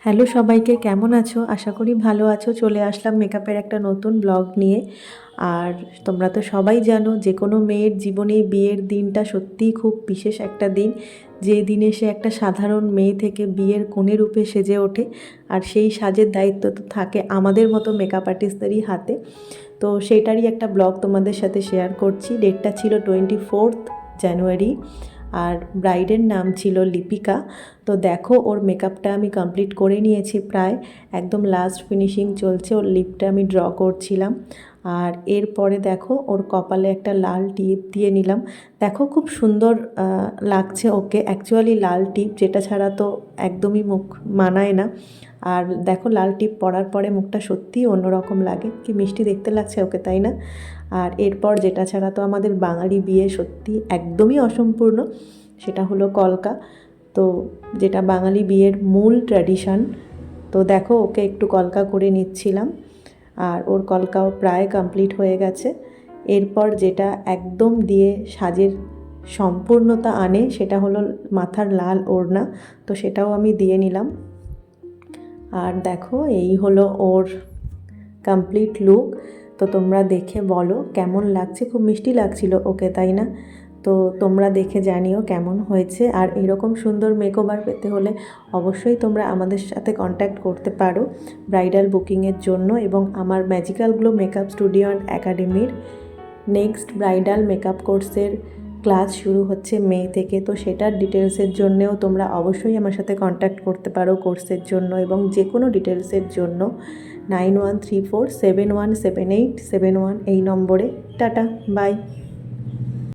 Hello সবাইকে, কেমন আছো? আশা করি ভালো আছো। চলে আসলাম মেকআপের একটা নতুন ব্লগ নিয়ে। আর তোমরা তো সবাই জানো, যে কোনো মেয়ের জীবনে বিয়ের দিনটা সত্যিই খুব বিশেষ একটা দিন। যে দিনে সে একটা সাধারণ মেয়ে থেকে বিয়ের কনে রূপে সেজে ওঠে। আর সেই সাজের দায়িত্ব তো থাকে আমাদের মতো মেকআপ আর্টিস্টদেরই হাতে। তো সেইটারই একটা ব্লগ তোমাদের সাথে শেয়ার করছি। ডেটটা ছিল 24 জানুয়ারি, আর ব্রাইডের নাম ছিল লিপিকা। তো দেখো, ওর মেকআপটা আমি কমপ্লিট করে নিয়েছি প্রায়, একদম লাস্ট ফিনিশিং চলছে। ওর লিপটা আমি ড্র করছিলাম। আর এরপরে দেখো, ওর কপালে একটা লাল টিপ দিয়ে নিলাম। দেখো, খুব সুন্দর লাগছে ওকে। অ্যাকচুয়ালি লাল টিপ যেটা ছাড়া তো একদমই মুখ মানায় না। আর দেখো, লাল টিপ পরার পরে মুখটা সত্যিই অন্যরকম লাগে, কি মিষ্টি দেখতে লাগছে ওকে, তাই না? আর এরপর যেটা ছাড়া তো আমাদের বাঙালি বিয়ে সত্যি একদমই অসম্পূর্ণ, সেটা হলো কলকা। তো যেটা বাঙালি বিয়ের মূল ট্র্যাডিশন। তো দেখো, ওকে একটু কলকা করে নিচ্ছিলাম। আর ওর কলকাও প্রায় কমপ্লিট হয়ে গেছে। এরপর যেটা একদম দিয়ে সাজের সম্পূর্ণতা আনে সেটা হলো মাথার লাল ওড়না। তো সেটাও আমি দিয়ে নিলাম। আর দেখো, এই হলো ওর কমপ্লিট লুক। তো তোমরা দেখে বলো কেমন লাগছে। খুব মিষ্টি লাগছিল ওকে, তাই না? তো তোমরা দেখে জানিও কেমন হয়েছে। আর এরকম সুন্দর মেকওভার পেতে হলে অবশ্যই তোমরা আমাদের সাথে কন্ট্যাক্ট করতে পারো ব্রাইডাল বুকিংয়ের জন্য। এবং আমার magical glow makeup studio and একাডেমির নেক্সট ব্রাইডাল মেকআপ কোর্সের ক্লাস শুরু হচ্ছে মে থেকে। তো সেটার ডিটেলসের জন্যেও তোমরা অবশ্যই আমার সাথে কন্ট্যাক্ট করতে পারো কোর্সের জন্য। এবং যে কোনো ডিটেলসের জন্য 9134717871 এই নম্বরে। Tata, by.